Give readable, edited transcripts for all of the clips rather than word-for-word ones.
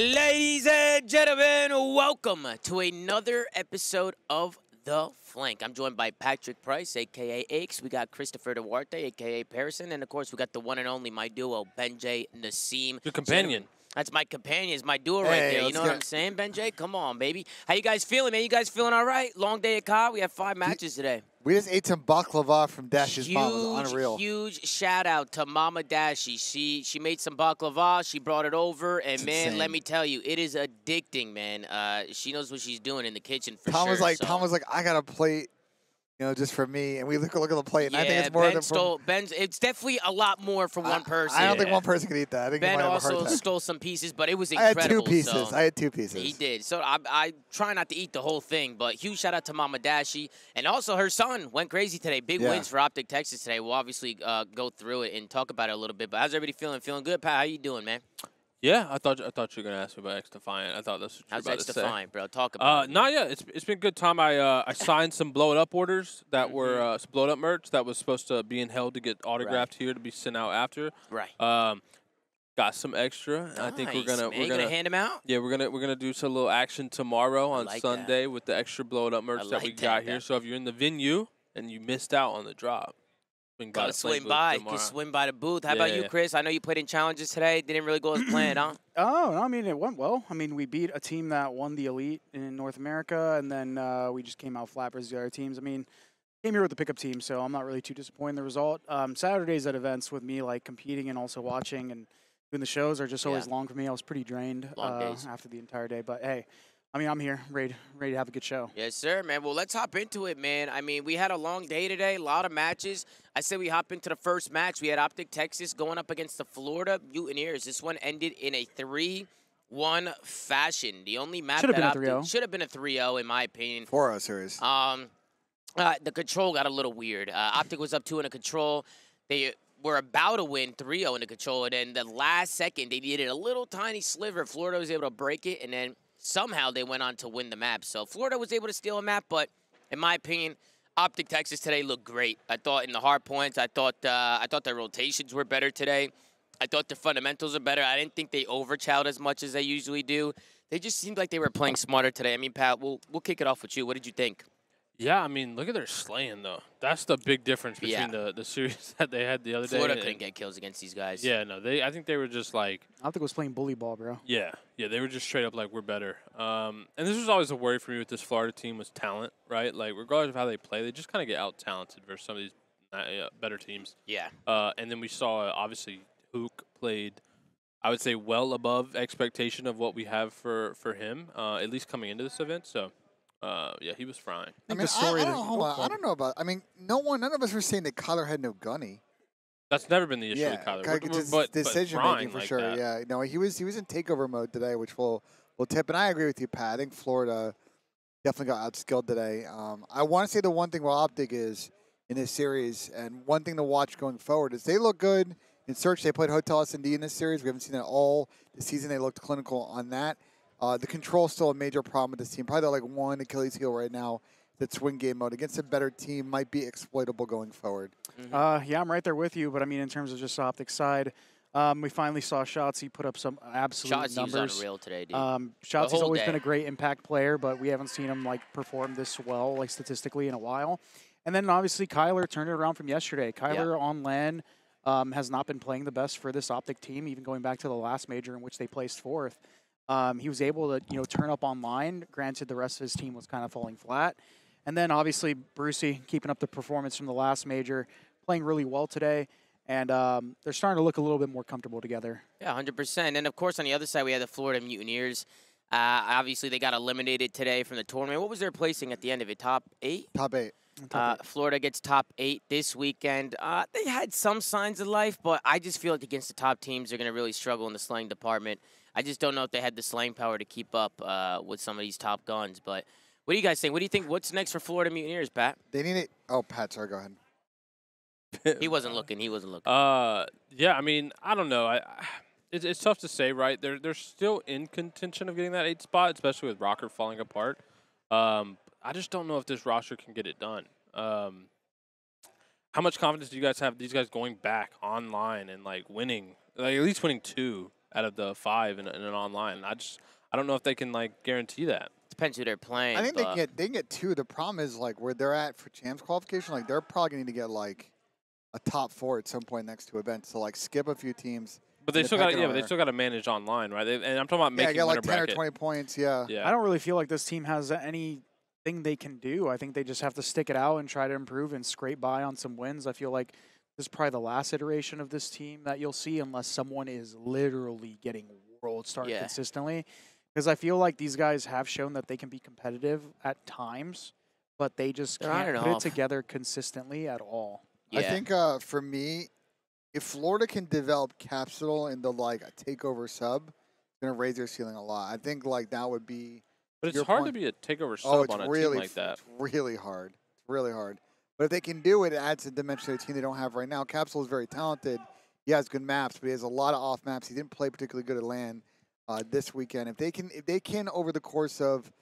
Ladies and gentlemen, welcome to another episode of The Flank. I'm joined by Patrick Price, a.k.a. Aches. We got Christopher Duarte, a.k.a. Pearson. And, of course, we got the one and only, my duo, Benjay Nassim. Your companion. That's my companion. It's my duo right there. You know what I'm saying, Benjay? Come on, baby. How you guys feeling, man? You guys feeling all right? Long day at COD. We have 5 matches today. We just ate some baklava from Dash's mom. It was unreal. Huge shout out to Mama Dashi. She made some baklava. She brought it over, and It's man, insane. let me tell you, it is addicting, man. She knows what she's doing in the kitchen for Tom sure. Tom was like, I got a plate, just for me. And we look at the plate, and I think it's more it's definitely a lot more for one person. I don't think one person could eat that. I think Ben he might have a also heart attack. stole some pieces, but it was incredible. I had two pieces. He did. So I try not to eat the whole thing, but huge shout out to Mama Dashi. And also her son went crazy today. Big wins for Optic Texas today. We'll obviously go through it and talk about it a little bit. But how's everybody feeling? Feeling good, Pat? How you doing, man? Yeah, I thought you were gonna ask me about X Defiant. I thought that's what you were about to say. How's X Defiant, bro? Talk about it. No, yeah, it's been good, Tom. I signed some blow it up orders that were some blow it up merch that was supposed to be in held to get autographed here to be sent out after. Right. Got some extra. Nice, I think we're man. gonna hand them out. Yeah, we're gonna do some little action tomorrow on like Sunday with the extra blow it up merch that we got here. So if you're in the venue and you missed out on the drop, gotta swing by. You can swing by the booth. How about you, Chris? I know you played in challenges today. Didn't really go as planned, huh? Oh, no, I mean, it went well. I mean, we beat a team that won the Elite in North America, and then we just came out flat versus the other teams. I mean, came here with the pickup team, so I'm not really too disappointed in the result. Saturdays at events with me, like competing and also watching and doing the shows are just always long for me. I was pretty drained after the entire day, but hey. I mean, I'm here, ready to have a good show. Yes, sir, man. Well, let's hop into it, man. I mean, we had a long day today, a lot of matches. I said we hop into the first match. We had Optic Texas going up against the Florida Mutineers. This one ended in a 3-1 fashion. The only map that Optic should have been a 3-0, in my opinion. 4-0 series. The control got a little weird. Optic was up 2 in the control. They were about to win 3-0 in the control, and then the last second, they needed a little tiny sliver. Florida was able to break it, and then somehow they went on to win the map. So Florida was able to steal a map, but in my opinion, Optic Texas today looked great. I thought in the hard points, I thought their rotations were better today. I thought their fundamentals are better. I didn't think they overchowed as much as they usually do. They just seemed like they were playing smarter today. I mean, Pat, we'll kick it off with you. What did you think? Yeah, I mean, look at their slaying, though. That's the big difference between the series that they had the other day. Florida couldn't get kills against these guys. Yeah, no, I think they were just like... Optic was playing bully ball, bro. Yeah, they were just straight up like, we're better. And this was always a worry for me with this Florida team was talent, right? Like, regardless of how they play, they just kind of get out-talented versus some of these better teams. Yeah. And then we saw, obviously, Hook played, I would say, well above expectation of what we have for him, at least coming into this event, so... yeah, he was frying. I mean, I don't know about. I mean, none of us were saying that Kyler had no gunny. That's never been the issue with Kyler. But decision making for like sure. That. Yeah, no, he was in takeover mode today, which we'll tip. And I agree with you, Pat. I think Florida definitely got outskilled today. I want to say the one thing with Optic is in this series, and one thing to watch going forward is they look good in search. They played Hotel S&D in this series. We haven't seen that all the season. They looked clinical on that. The control is still a major problem with this team. Probably like one Achilles heel right now. That swing game mode against a better team might be exploitable going forward. Yeah, I'm right there with you. But I mean, in terms of just Optic's side, we finally saw Shotzzy put up some absolute numbers. Shotzzy was unreal today, dude. Shotzzy's always been a great impact player, but we haven't seen him like perform this well, like statistically, in a while. And then obviously Kyler turned it around from yesterday. Kyler on LAN has not been playing the best for this Optic team, even going back to the last major in which they placed 4th. He was able to, turn up online. Granted, the rest of his team was kind of falling flat. And then, obviously, Brucey keeping up the performance from the last major, playing really well today. And they're starting to look a little bit more comfortable together. Yeah, 100%. And, of course, on the other side, we had the Florida Mutineers. Obviously, they got eliminated today from the tournament. What was their placing at the end of it? Top 8? Top 8. Florida gets top 8 this weekend. They had some signs of life, but I just feel like against the top teams, they're going to really struggle in the slaying department. I just don't know if they had the slaying power to keep up with some of these top guns. But what do you guys think? What do you think? What's next for Florida Mutineers, Pat? They need it. Oh, Pat, sorry, go ahead. He wasn't looking. Yeah, I mean, I don't know. It's tough to say, right? They're still in contention of getting that 8 spot, especially with Rocker falling apart. I just don't know if this roster can get it done. How much confidence do you guys have these guys going back online and like winning, like at least winning 2 out of the 5 in an online. I don't know if they can like guarantee that. Depends who they're playing. I think they can get 2. The problem is like where they're at for champs qualification. Like they're probably gonna need to get like a top 4 at some point next 2 events. So like skip a few teams. But they still got but they still got to manage online, right? And I'm talking about making get like 10 bracket. or 20 points. Yeah. Yeah. I don't really feel like this team has anything they can do. I think they just have to stick it out and try to improve and scrape by on some wins. I feel like this is probably the last iteration of this team that you'll see unless someone is literally getting world star consistently. Because I feel like these guys have shown that they can be competitive at times, but they just can't put it together consistently at all. Yeah. I think for me, if Florida can develop Capsule into like a takeover sub, it's gonna raise their ceiling a lot. I think like that would be. But it's hard to be a takeover sub on a team like that. It's really hard. It's really hard. But if they can do it, it adds a dimension to the team they don't have right now. Capsule is very talented. He has good maps, but he has a lot of off maps. He didn't play particularly good at LAN this weekend. If they can over the course of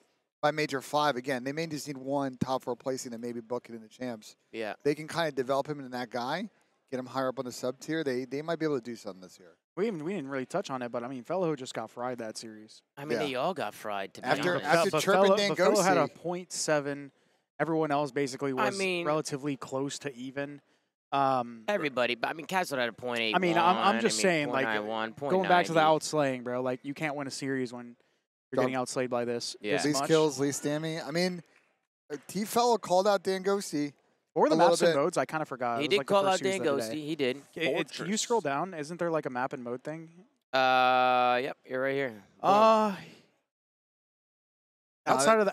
by Major 5, again, they may just need 1 top 4 placing and maybe book it in the champs. Yeah. They can kind of develop him into that guy, get him higher up on the sub tier. They might be able to do something this year. We didn't really touch on it, but I mean, Fellow just got fried that series. I mean, they all got fried, to be After honest. chirping Dan Fellow had a Ghosty. 0.7. Everyone else basically was relatively close to even. Everybody, but I mean, Castle had a 0.8. I mean, I'm just saying, like, 0.91, going back to the outslaying, bro. Like, you can't win a series when you're getting outslayed by this. Yeah. Least kills, least stammy. I mean, T-Fellow called out Dan Ghosty. Or the maps and modes, I kind of forgot. He did call out Dan Ghosty. He did. Can you scroll down? Isn't there like a map and mode thing? Yep, you're right here. Outside of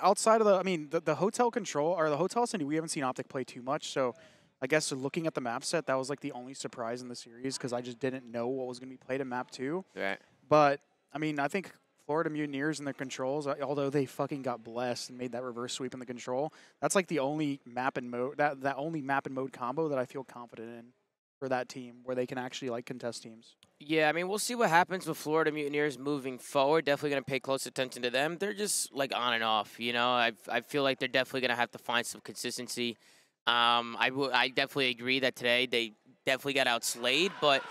the, I mean, the hotel control or the hotel city, we haven't seen Optic play too much. So, I guess looking at the map set, that was like the only surprise in the series because I just didn't know what was going to be played in map 2. Right. But I mean, I think Florida Mutineers and their controls, although they fucking got blessed and made that reverse sweep in the control, that's like the only map and mode that only map and mode combo that I feel confident in for that team where they can actually like contest teams. Yeah, I mean, we'll see what happens with Florida Mutineers moving forward. Definitely going to pay close attention to them. They're just like on and off, you know. I feel like they're definitely going to have to find some consistency. I definitely agree that today they definitely got outslayed, but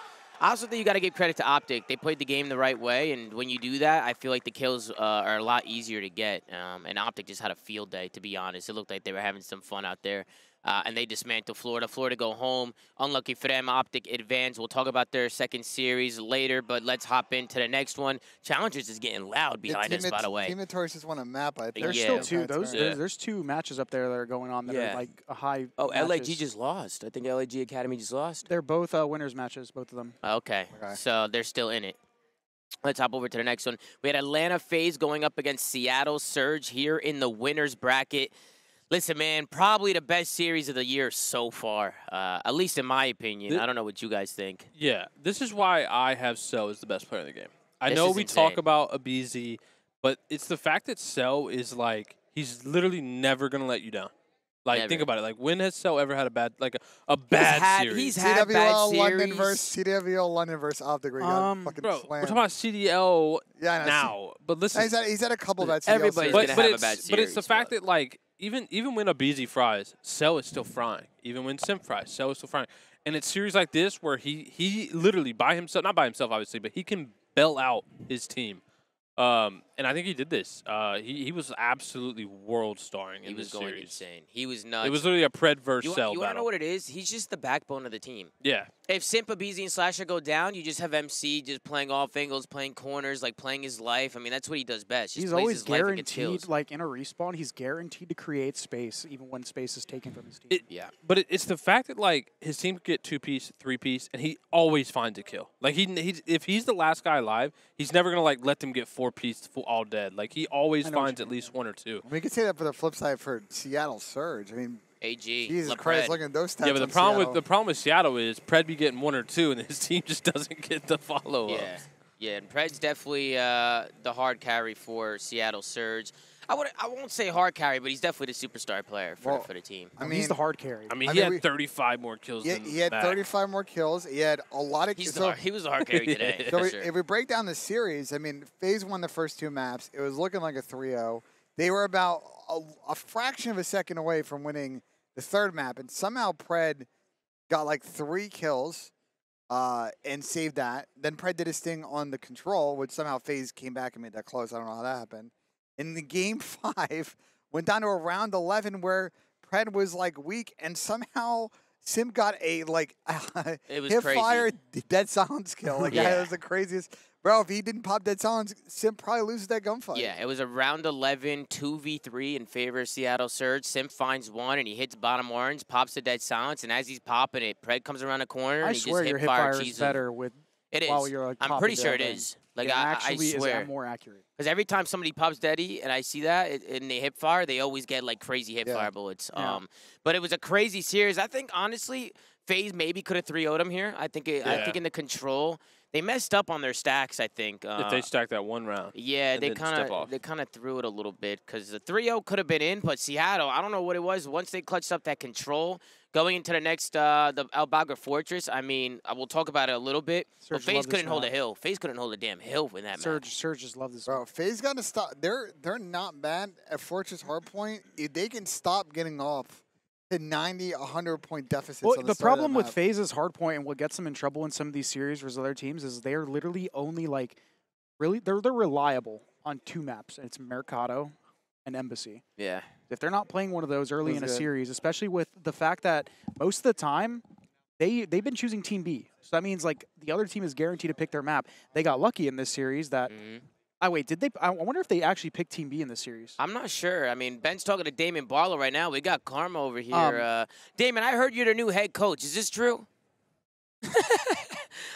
I also think you got to give credit to Optic. They played the game the right way, and when you do that, I feel like the kills are a lot easier to get. And Optic just had a field day, to be honest. It looked like they were having some fun out there. And they dismantle Florida. Florida go home. Unlucky for them. Optic advance. We'll talk about their second series later, but let's hop into the next one. Challengers is getting loud behind us, by the way. Team Notorious just won a map. I think. There's still 2. There's 2 matches up there that are going on that are like a high. Oh, matches. LAG just lost. I think LAG Academy just lost. They're both winners matches, both of them. Okay, so they're still in it. Let's hop over to the next one. We had Atlanta Faze going up against Seattle Surge here in the winners bracket. Listen, man, probably the best series of the year so far, at least in my opinion. I don't know what you guys think. Yeah, this is why I have Cell as the best player in the game. I know we talk about Abizi, but it's the fact that Cell is like, he's literally never going to let you down. Like, think about it. Like, when has Cell ever had a bad, series? He's had bad series. CWL London versus Optic. Where he got fucking bro, slammed. we're talking about CDL now. But listen. He's had a couple of bad CDL Everybody's going to have a bad series. But it's the fact that, like, even when Abizi fries, Cell is still frying. Even when Sim fries, Cell is still frying. And it's series like this where he literally by himself, not by himself obviously, but he can bail out his team. And I think he did this. He was absolutely world starring in this series. He was going insane. He was nuts. It was literally a Pred versus Cell You want to know what it is? He's just the backbone of the team. Yeah. If Simpa, Beezy, and Slasher go down, you just have MC just playing off angles, playing corners, like playing his life. I mean, that's what he does best. He's always guaranteed, like in a respawn, he's guaranteed to create space, even when space is taken from his team. But it's the fact that like his team could get 2-piece, 3-piece, and he always finds a kill. Like if he's the last guy alive, he's never gonna like let them get 4-piece all dead. Like he always finds at least 1 or 2. We could say that for the flip side for Seattle Surge. I mean. AG. Jesus Christ, look at those stats. Yeah, but the problem with Seattle is Pred be getting 1 or 2, and his team just doesn't get the follow-ups. Yeah, and Pred's definitely the hard carry for Seattle Surge. I won't say hard carry, but he's definitely the superstar player for the team. I mean, he's the hard carry. I mean, he had 35 more kills. He had 35 more kills. He had a lot of. He was the hard carry today. So if we break down the series, I mean, FaZe won the first 2 maps. It was looking like a 3-0. They were about a fraction of a second away from winning the 3rd map, and somehow Pred got like 3 kills and saved that. Then Pred did his thing on the control, which somehow FaZe came back and made that close. I don't know how that happened. In the game 5, went down to a round 11 where Pred was like weak, and somehow Simp got a like It was hip crazy. fire dead silence kill. Like Yeah. that was the craziest. Bro, if he didn't pop dead silence, Simp probably loses that gunfight. Yeah, it was a round 11, 2v3 in favor of Seattle Surge. Simp finds one, and he hits bottom orange, pops the dead silence, and as he's popping it, Pred comes around the corner, I and he swear just your hip hip fire fire is cheese better with It is. while you're like I'm popping pretty sure it dead. is. Like, It I actually swear. is more accurate. Because every time somebody pops Daddy and I see that and they hip fire, they always get like crazy hip Yeah. fire bullets. Yeah. But it was a crazy series. I think honestly, FaZe maybe could have 3-0'd him here. I think I think in the control they messed up on their stacks. I think if they stacked that one round. yeah, and they then step off. kind of threw it a little bit because the 3-0 could have been in, but Seattle, I don't know what it was. Once they clutched up that control going into the next the Albagra Fortress, I mean, I will talk about it a little bit. But Surge FaZe loved this couldn't hold a map. hill. FaZe couldn't hold a damn hill in that match. Surge just love this. Bro, FaZe got to stop. They're not bad at Fortress Hardpoint. If they can stop getting off to 90, 100-point deficits. Well, on the start of problem that with map. FaZe's hardpoint and what gets them in trouble in some of these series versus other teams is they're literally only like they're reliable on 2 maps, and it's Mercado and Embassy. Yeah. If they're not playing one of those early in a That's good. series, especially with the fact that most of the time they've been choosing Team B, so that means like the other team is guaranteed to pick their map. They got lucky in this series that. Did they? I wonder if they actually picked Team B in this series. I'm not sure. I mean, Ben's talking to Damon Barlow right now. We got Karma over here. Damon, I heard you're the new head coach. Is this true?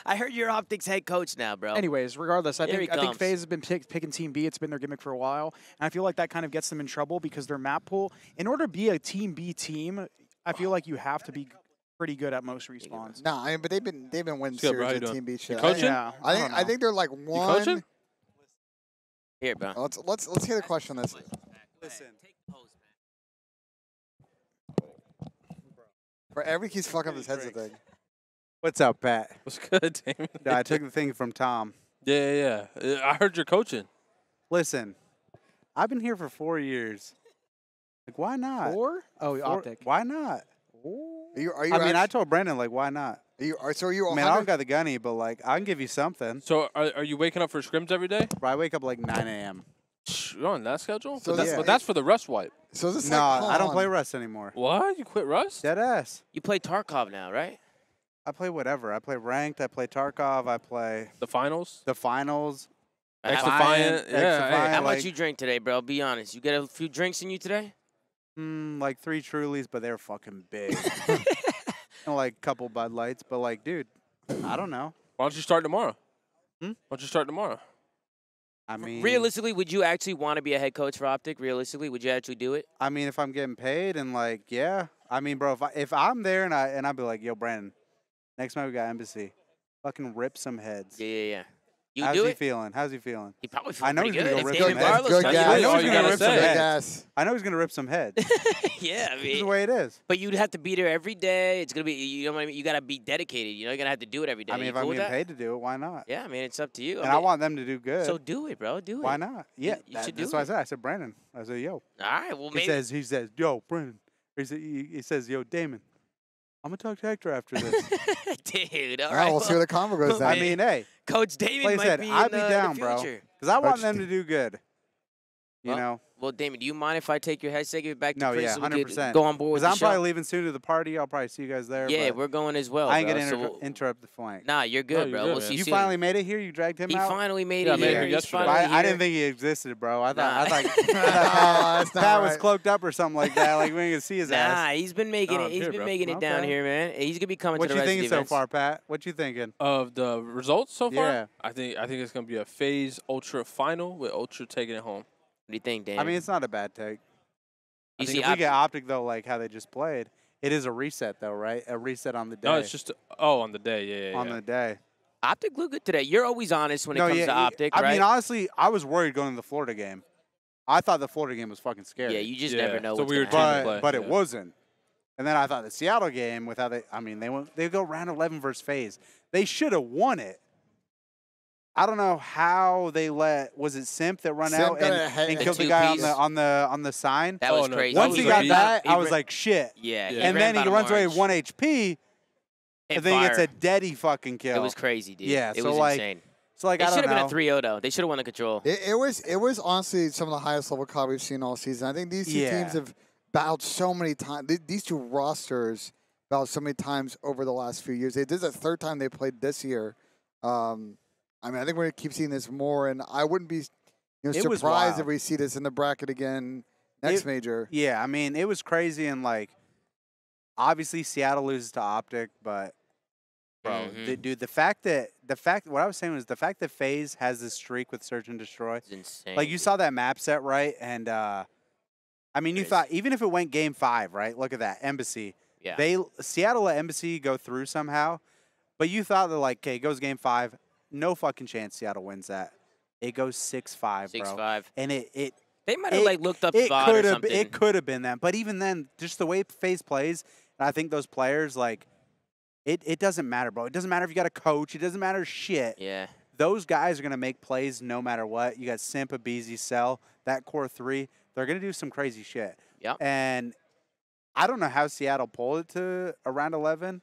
I heard you're Optic's head coach now, bro. Anyways, regardless, I Here think he comes. FaZe has been picking Team B. It's been their gimmick for a while, and I feel like that kind of gets them in trouble because their map pool. In order to be a Team B team, I feel like you have to be pretty good at most respawns. Nah, I mean, but they've been winning What's good, bro? How series you with doing? Team B shit. coaching? Yeah, I don't think know. they're like You one. coaching? Here, bro. Let's hear the question. On this. Listen. For every keeps fucking up his headset thing. What's up, Pat? What's good, Damon? No, I took the thing from Tom. Yeah. I heard you're coaching. Listen, I've been here for 4 years. Like, why not? Or Four- Optic. Why not? Are you? I mean, I told Brendan, like, why not? So are you? I mean, I don't got the gunny, but, like, I can give you something. So are you waking up for scrims every day? Bro, I wake up, like, 9 a.m. You're on that schedule? So but, that's- but that's for the Rust wipe. So is this No, like, hold I don't on. play Rust anymore. What? You quit Rust? Dead ass. You play Tarkov now, right? I play whatever. I play Ranked. I play Tarkov. I play The finals? the finals. X How- Defiant. Yeah. X-Defiant. Hey. How much like- you drink today, bro? Be honest. You get a few drinks in you today? Like 3 Trulies, but they're fucking big. And, like, a couple Bud Lights. But, like, dude, I don't know. Why don't you start tomorrow? Hmm? Why don't you start tomorrow? I mean, Realistically, would you actually want to be a head coach for Optic? Realistically, would you actually do it? I mean, if I'm getting paid and like, yeah. I mean, bro, if I'm there and I'd be like, yo, Brandon, next time we got Embassy, fucking rip some heads. Yeah. You How's do he it? feeling? How's he feeling? He probably feels I know pretty he's gonna good. go If rip Damon some heads. Barlow's Good telling gas. you I know all he's you gonna gotta rip some say. Good heads. gas. I know he's gonna rip some heads. Yeah, I This is the mean, way it is. but you'd have to be there every day. It's gonna be, you know what I mean? You gotta be dedicated. You know, you're gonna have to do it every day. I mean, You if I'm cool with getting that? paid to do it, why not? Yeah, I mean, it's up to you. And I mean, want them to do good. so do it, bro. Do it. Why not? Yeah, you should do that's what I it. said. I said, Brandon. I said, yo. All right. Well, maybe. He says, yo, Brandon. He says, yo, Damon. I'm gonna talk to Hector after this. Dude, All right, we'll see where the convo goes well, I then. mean, hey, Coach Damon like I might said, be I'd in be the down, bro. future. Because I want Coach them to do good. You Well, know? Well, Damon, do you mind if I take your headset, give it back to No, Chris yeah, so we could 100%. go on board with Because the I'm show? probably leaving soon to the party. I'll probably see you guys there. Yeah, but we're going as well. I ain't bro, gonna so interrupt the flank. Nah, you're good, you're bro. good, We'll man. see You soon. finally made it here. You dragged him He out. finally made Yeah, I it made it here. here He's yesterday. finally I here. didn't think he existed, bro. I thought Nah. that's not Pat was right. cloaked up or something like that. Like we ain't gonna see his Nah, ass. he's been making Nah, it. I'm He's here, been bro. making it down Okay. here, man. He's gonna be coming What to the you rest of thinking the so events. far, Pat? What you thinking? Of the results so far? Yeah. I think it's gonna be a Faze Ultra final with Ultra taking it home. What do you think, Dan? I mean, it's not a bad take. you I think see, if we get Optic though, like how they just played, it is a reset though, right? A reset on the day. No, it's just on the day. Yeah. on the day. Optic looked good today. You're always honest when it comes to Optic, I right? mean, honestly, I was worried going to the Florida game. I thought the Florida game was fucking scary. yeah, you just Yeah, never know it's a what's weird gonna team to happen. play. but it Yeah. wasn't. And then I thought the Seattle game with how they go round 11 versus Faze. They should have won it. I don't know how they was it Simp that run Simp out got and a killed the two guy piece. on the sign. That was Oh, no. crazy. Once was he a got beat. that, He I was ran- like, shit. yeah, Yeah. And then he runs away with 1 HP. and then he gets fire. a deady fucking kill. It was crazy, dude. Yeah, it so was like, insane. So like, It I don't should have know. been a 3-0 though. They should have won the control. It was honestly some of the highest level COD we've seen all season. I think these two teams have battled so many times. These two rosters battled so many times over the last few years. This is the third time they played this year. I mean, I think we're gonna keep seeing this more, and I wouldn't be surprised if we see this in the bracket again next major. Yeah, I mean, it was crazy, and like, obviously Seattle loses to Optic, but bro, dude, the fact what I was saying was the fact that Faze has this streak with Search and Destroy. It's insane. Like, you saw that map set, right? And I mean, you thought even if it went game 5, right? Look at that, Embassy. Yeah. Seattle let Embassy go through somehow, but you thought that, like, okay, it goes game 5, no fucking chance Seattle wins that. It goes 6-5, bro. 6-5. And they might have like looked up VOD or something. It could have been that, but even then, just the way Faze plays, and I think those players, like, it doesn't matter, bro. It doesn't matter if you got a coach. It doesn't matter shit. Yeah. Those guys are gonna make plays no matter what. You got Simp, Abizi, Cell, that core 3. They're gonna do some crazy shit. Yep. And I don't know how Seattle pulled it to around 11,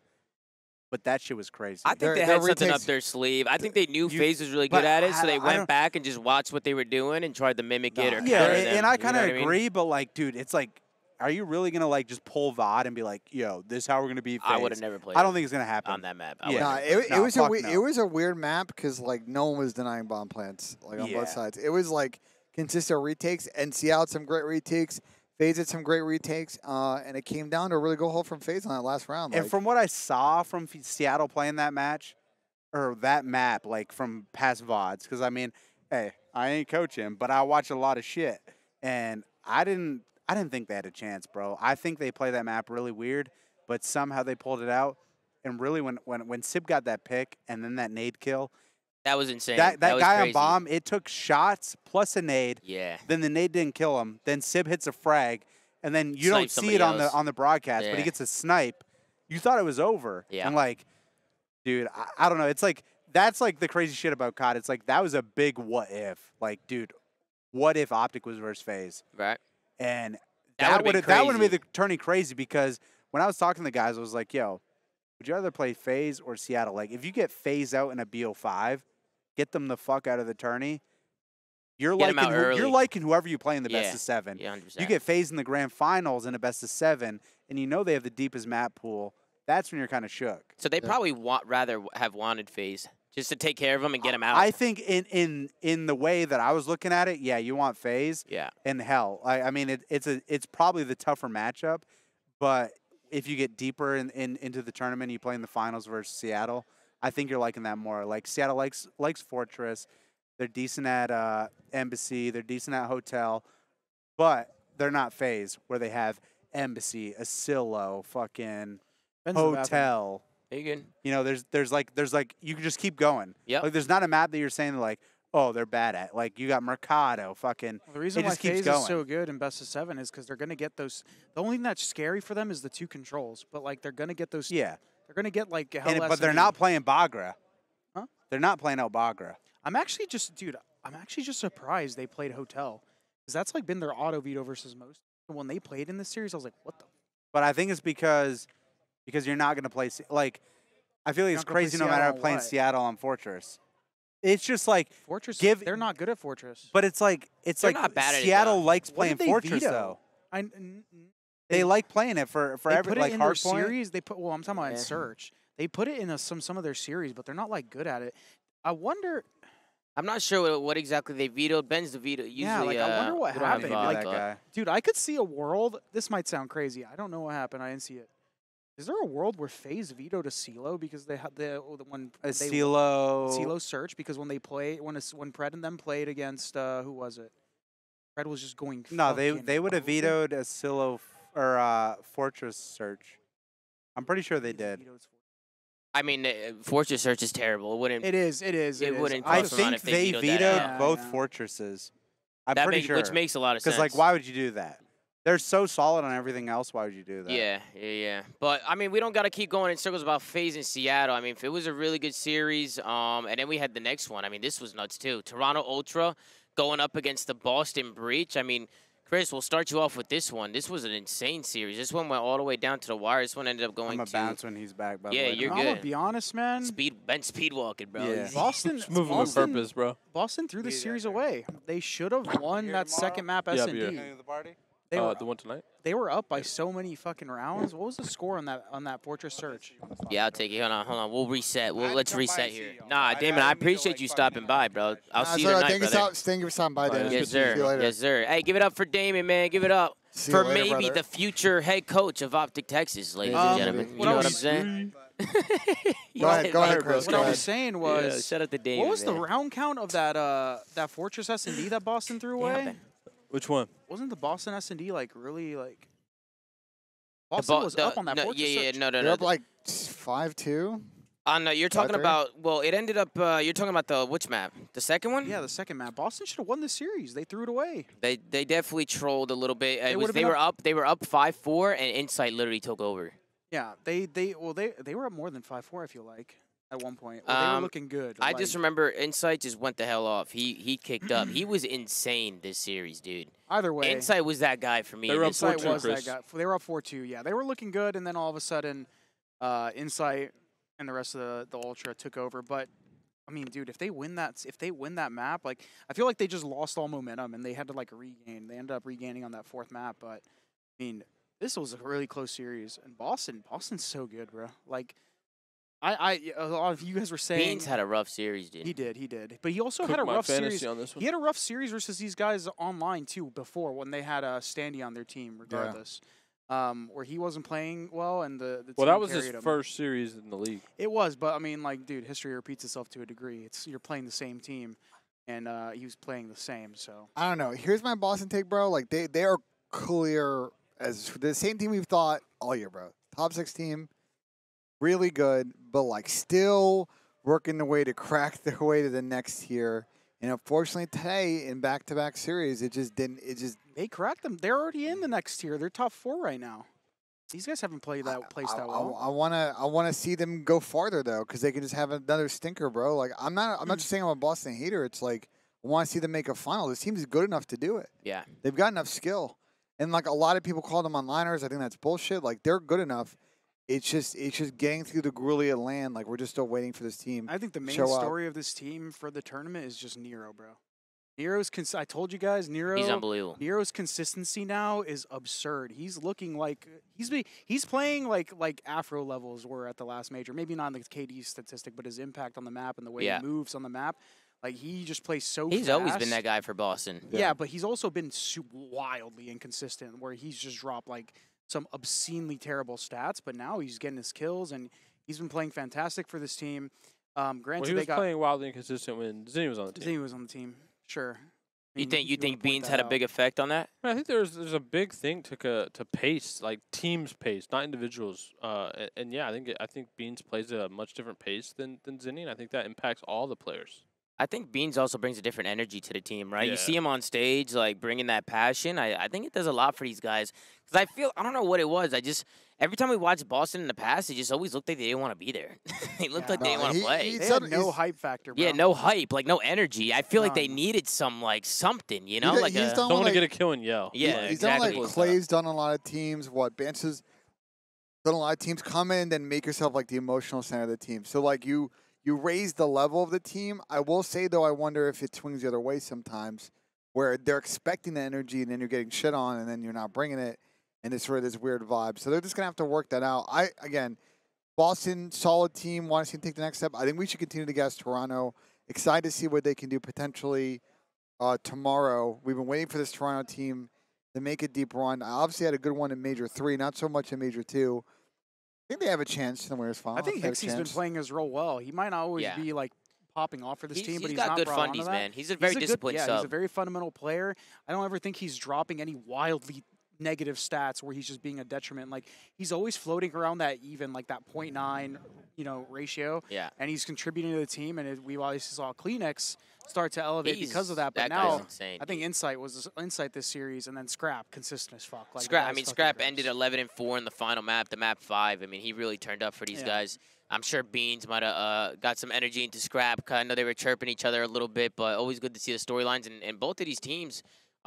but that shit was crazy. I think they had something up their sleeve. I think they knew Faze was really good at it, so they went back and just watched what they were doing and tried to mimic it or yeah, counter them. and I kind of agree, but like, dude, it's like, are you really gonna like just pull VOD and be like, yo, this is how we're gonna beat Faze? I would have never played. I don't think it's gonna happen on that map. It was a weird map because like no one was denying bomb plants like on both sides. It was like consistent retakes, and Seattle had some great retakes. Faze had some great retakes, and it came down to a really good hold from Faze on that last round. And from what I saw from Seattle playing that match, or that map, like from past VODs, because I mean, hey, I ain't coaching, but I watch a lot of shit, and I didn't think they had a chance, bro. I think they play that map really weird, but somehow they pulled it out. And really, when Sib got that pick and then that nade kill, that was insane. That was guy crazy. on bomb, it took shots plus a nade. Yeah. Then the nade didn't kill him. Then Sib hits a frag, and then you don't see it on the broadcast, but he gets a snipe. You thought it was over. Yeah. And like, dude, I don't know. It's like that's like the crazy shit about COD. It's like that was a big what if. Like, dude, what if Optic was versus Faze? Right. And that would have made the tourney crazy, because when I was talking to the guys, I was like, yo, would you rather play Faze or Seattle? Like, if you get Faze out in a BO5, get them the fuck out of the tourney. You're liking whoever you play in the best of 7. Yeah, 100%. You get Faze in the grand finals in a best of 7, and you know they have the deepest map pool. That's when you're kind of shook. So they probably rather have wanted Faze just to take care of him and get him out. I think in the way that I was looking at it, yeah, you want Faze. Yeah. And hell, I mean, it's probably the tougher matchup, but if you get deeper into the tournament, you play in the finals versus Seattle, I think you're liking that more. Like, Seattle likes Fortress. They're decent at Embassy. They're decent at Hotel. But they're not Faze, where they have Embassy, Asilo, fucking Hotel. You know, there's like you can just keep going. Yeah. Like, there's not a map that you're saying like, oh, they're bad at. Like, you got Mercado, fucking. Well, the reason why Faze is so good in best of 7 is because they're gonna get those. The only thing that's scary for them is the 2 controls, but like they're gonna get those. Yeah. They're gonna get like. But they're not playing Bagra. Huh? They're not playing out Bagra. I'm actually just surprised they played Hotel, because that's like been their auto veto versus most. When they played in this series, I was like, what the? But I think it's because you're not gonna play like. I feel like it's crazy no matter playing Seattle on Fortress. It's just like Fortress. They're not good at Fortress. But it's like not bad at Seattle it, likes playing Fortress though. They like playing it for every like in hard their series. They put I'm talking about in Search. They put it in some of their series, but they're not like good at it. I wonder. I'm not sure what exactly they vetoed. Ben's the veto. Usually, yeah, like I wonder what happened. Like, that guy. Dude, I could see a world. This might sound crazy. I don't know what happened. I didn't see it. Is there a world where Faze vetoed Asilo because they had the one Asilo Search, because when Pred and them played against who was it? Pred was just going. No, they would have vetoed Asilo or Fortress Search. I'm pretty sure they did. I mean, Fortress Search is terrible. It wouldn't. It is. It wouldn't. I think they vetoed both Fortresses. I'm pretty sure. Which makes a lot of sense. Because, like, why would you do that? They're so solid on everything else. Why would you do that? Yeah. But, I mean, we don't got to keep going in circles about Faze in Seattle. I mean, it was a really good series. And then we had the next one. I mean, this was nuts, too. Toronto Ultra going up against the Boston Breach. I mean, Chris, we'll start you off with this one. This was an insane series. This one went all the way down to the wire. This one ended up going I'm to... a bounce when he's back, by the Yeah, way. you're I'm good. gonna be honest, man. Ben speed walking, bro. Yeah. He's- Boston, Just moving with Boston, purpose, bro. Boston threw the Be there, series sir. away. They should have won Here that tomorrow? second map Yeah, I'll be S&D. here. The party? They were The one tonight? they were up by so many fucking rounds. What was the score on that Fortress Search? Yeah, I'll take it. Hold on. We'll reset. I had to Let's come by reset and see here. y'all. Nah, I Damon, didn't I mean to, appreciate like, you fucking stopping by, bro. I'll see you tonight, thank you, brother. thank you for stopping by, All right, Damon. Yes, See you sir. later. Yes, sir. Hey, give it up for Damon, man. Give it up See you for later, maybe brother. the future head coach of Optic Texas, ladies and Um, gentlemen. You what know I what I'm was- saying? Go ahead, Right, Chris. What Go I ahead. was saying Yeah, was, shout out to Damon. what was the man. round count of that Fortress S&D that Boston threw Yeah, away? man. Which one? Wasn't the Boston S&D like really like? The Boston ball- was the- up on that no, Fortress Yeah, Search. no. They're up like 5-2. No, you're talking 5-3? about, well, it ended up, you're talking about the, which map? The second one? Yeah, the second map. Boston should have won the series. They threw it away. They definitely trolled a little bit. They would've They been were up 5-4, and Insight literally took over. Yeah, they were up more than 5-4. I feel like at one point. Well, they were looking good. I just remember Insight just went the hell off. He kicked up. He was insane this series, dude. either way. Insight was that guy for me. They were up Insight 4-2, was that Chris. guy. They were up 4-2. Yeah, they were looking good, and then all of a sudden, Insight and the rest of the Ultra took over. But I mean, dude, if they win that map, like I feel like they just lost all momentum and they had to like regain. They ended up regaining on that fourth map, but I mean, this was a really close series. And Boston's so good, bro. Like, a lot of you guys were saying Beans had a rough series, dude. he did, but he also Cooked had a my rough fantasy series. on this one. He had a rough series versus these guys online too before when they had Standy on their team, regardless. Where he wasn't playing well and the Well, team that was his carried him. first series in the league. It was, but I mean, like, dude, history repeats itself to a degree. You're playing the same team, and he was playing the same. So I don't know. Here's my Boston take, bro. Like they are clear as the same team we've thought all year, bro. Top 6 team, really good, but like still working the way to crack their way to the next tier. And unfortunately, today in back-to-back series, it just didn't. It just they cracked them. They're already in the next tier. They're top 4 right now. These guys haven't played that placed that well. I wanna see them go farther though, because they can just have another stinker, bro. Like I'm not just saying I'm a Boston hater. It's like I want to see them make a final. This team is good enough to do it. Yeah. They've got enough skill, and like a lot of people call them onliners. I think that's bullshit. Like they're good enough. It's just getting through the Grulia land. Like we're just still waiting for this team. I think the main show up. story of this team for the tournament is just Nero, bro. Nero's I told you guys, He's unbelievable. Nero's consistency now is absurd. He's looking like he's playing like Afro levels were at the last major. Maybe not the KD statistic, but his impact on the map and the way Yeah. he moves on the map. Like he just plays so He's fast. always been that guy for Boston. Yeah, but he's also been wildly inconsistent where he's just dropped like some obscenely terrible stats, but now he's getting his kills and he's been playing fantastic for this team. Granted, Well, he they was got playing wildly inconsistent when Zinni was on the team. Zinni was on the team. Sure. I You mean, think if wanna point Beans that had a out. big effect on that? I think there's a big thing to pace, like teams pace, not individuals. And yeah, I think Beans plays a much different pace than Zinni, and I think that impacts all the players. I think Beans also brings a different energy to the team, right? You Yeah. see him on stage, like, bringing that passion. I think it does a lot for these guys. Because I don't know what it was. Every time we watched Boston in the past, it just always looked like they didn't want to be there. It looked like they didn't want to play. he- They Some- had no he's- hype factor, bro. Yeah, no hype, like, no energy. I feel like they None. needed something, you know? He's Like done Don't want to like- get a kill and yell. Yeah, he's exactly. done like Clay's done a lot of teams. What Bance's done a lot of teams. Come in and then make yourself like the emotional center of the team. So like you raise the level of the team. I will say though, I wonder if it swings the other way sometimes, where they're expecting the energy and then you're getting shit on and then you're not bringing it, and it's sort of this weird vibe. So they're just gonna have to work that out. Boston solid team. Want to see them take the next step. I think we should continue to guess Toronto. Excited to see what they can do potentially tomorrow. We've been waiting for this Toronto team to make a deep run. I obviously had a good one in Major 3, not so much in Major 2. I think they have a chance in the winners' final. I think they have a Hicksy's been chance. playing his role well. He might not always Yeah. be like popping off for this team, but He's he's got not good brought onto fundies, that. man. He's a very He's disciplined he's sub. a very fundamental player. I don't ever think he's dropping any wildly negative stats where he's just being a detriment. Like he's always floating around that even like that 0.9, ratio. Yeah. And he's contributing to the team. And we obviously saw Kleenex start to elevate because of that. But That guy's now insane. I think Insight was Insight this series, and then Scrap consistent as fuck. Like, Scrap. the I guy's mean, fucking Scrap gross. ended 11-4 in the final map, the map 5. I mean, he really turned up for these Yeah. guys. I'm sure Beans might have got some energy into Scrap. I know they were chirping each other a little bit, but always good to see the storylines. And both of these teams,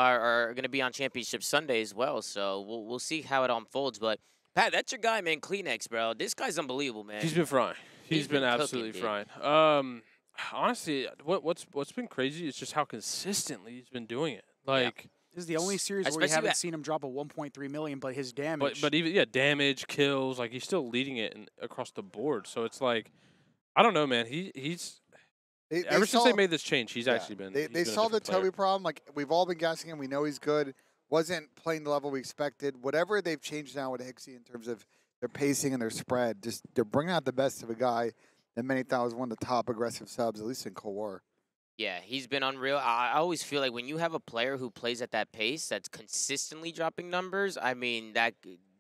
are going to be on Championship Sunday as well. So we'll see how it unfolds. But Pat, that's your guy, man. Kleenex, bro. This guy's unbelievable, man. He's been frying. He's been cooking, absolutely dude. frying. Honestly, what's been crazy is just how consistently he's been doing it. Like This is the only series where we Especially haven't that- seen him drop a 1.3 million, but his damage. but even damage, kills, like he's still leading it across the board. So it's like, I don't know, man. He's ever since they made this change, he's actually been. They he's been a solved the different player. Toby problem. Like we've all been guessing him. We know he's good. Wasn't playing the level we expected. Whatever they've changed now with Hixie in terms of their pacing and their spread, just they're bringing out the best of a guy that many thought was one of the top aggressive subs, at least in Cold War. Yeah, he's been unreal. I always feel like when you have a player who plays at that pace, that's consistently dropping numbers. I mean,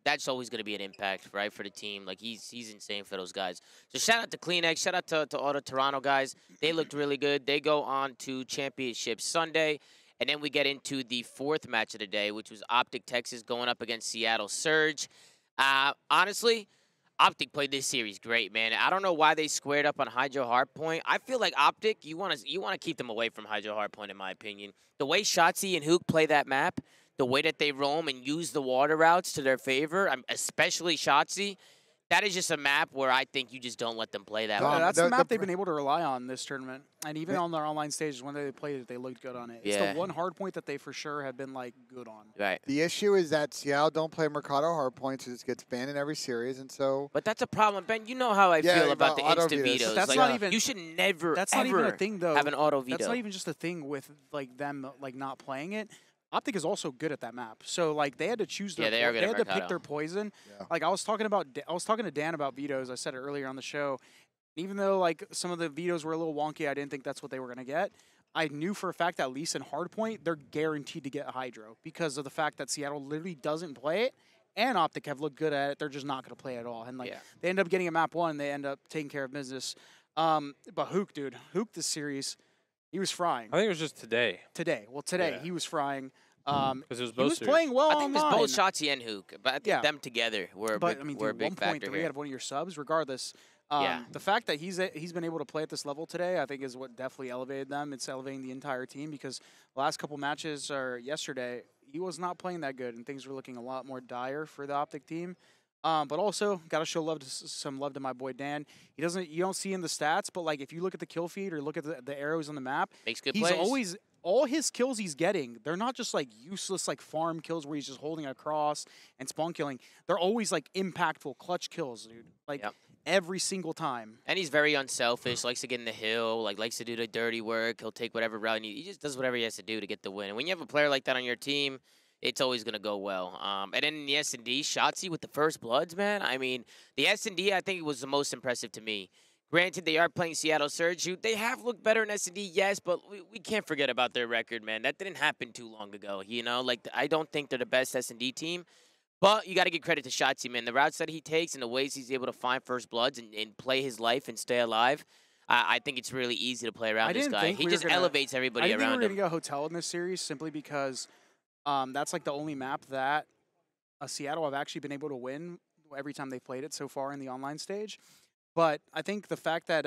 that's always going to be an impact, right, for the team. Like he's insane for those guys. So shout out to Kleenex. Shout out to all the Toronto guys. They looked really good. They go on to Championship Sunday. And then we get into the fourth match of the day, which was Optic Texas going up against Seattle Surge. Honestly, Optic played this series great, man. I don't know why they squared up on Hydro Hardpoint. I feel like Optic, you want to keep them away from Hydro Hardpoint, in my opinion. The way Shotzi and Hook play that map, the way that they roam and use the water routes to their favor, especially Shotzi, that is just a map where I think you just don't let them play that. Yeah, way. that's the map they've been able to rely on this tournament. And even on their online stages, when they played it, they looked good on it. It's Yeah. the one hard point that they for sure have been, like, good on. Right. The issue is that Seattle don't play Mercado hardpoints, so it gets banned in every series, and so But that's a problem, Ben. You know how I Yeah, feel about the auto instant vetoes. vetoes. That's like, not even- You should never, That's ever not even a thing, though. have an auto veto. That's not even just a thing with, like, them, like, not playing it. Optic is also good at that map. So, like, they had to choose their they are good at had to pick Mercado. their poison. Yeah. Like, I was talking to Dan about vetoes. I said it earlier on the show. Even though, like, some of the vetoes were a little wonky, I didn't think that's what they were going to get. I knew for a fact that at least in Hardpoint, they're guaranteed to get Hydro because of the fact that Seattle literally doesn't play it, and Optic have looked good at it. They're just not going to play it at all. And, like, Yeah. they end up getting a map 1. They end up taking care of business. But Hook, dude. Hook this series, he was frying. I think it was just today Today. Well, today, Yeah. he was frying. because it was He both was series. playing well I think it online. was both Shotzi and Hook, but I think Yeah. them together were a But big, I mean, were a dude, big factor 1.3 here. out of one of your subs, regardless. Yeah. The fact that he's been able to play at this level today, I think, is what definitely elevated them. It's elevating the entire team because the last couple matches or yesterday, he was not playing that good, and things were looking a lot more dire for the Optic team. But also, gotta show some love to my boy Dan. You don't see in the stats, but like if you look at the kill feed or look at the arrows on the map, Makes good he's plays. always all his kills he's getting. They're not just like useless like farm kills where he's just holding across and spawn killing. They're always like impactful clutch kills, dude. Like Yep. every single time. And he's very unselfish, likes to get in the hill, likes to do the dirty work. He'll take whatever route, and he just does whatever he has to do to get the win. And when you have a player like that on your team, it's always going to go well. And then in the S&D, Shotzi with the first bloods, man. I mean, the S&D, I think it was the most impressive to me. Granted, they are playing Seattle Surge. They have looked better in S&D, yes, but we can't forget about their record, man. That didn't happen too long ago, you know? Like, I don't think they're the best S&D team. But you got to give credit to Shotzi, man. The routes that he takes and the ways he's able to find first bloods and play his life and stay alive, I think it's really easy to play around I this didn't guy. think He we were just gonna- elevates I everybody didn't think we around were going him. to go hotel in this series simply because that's like the only map that Seattle have actually been able to win every time they've played it so far in the online stage. But I think the fact that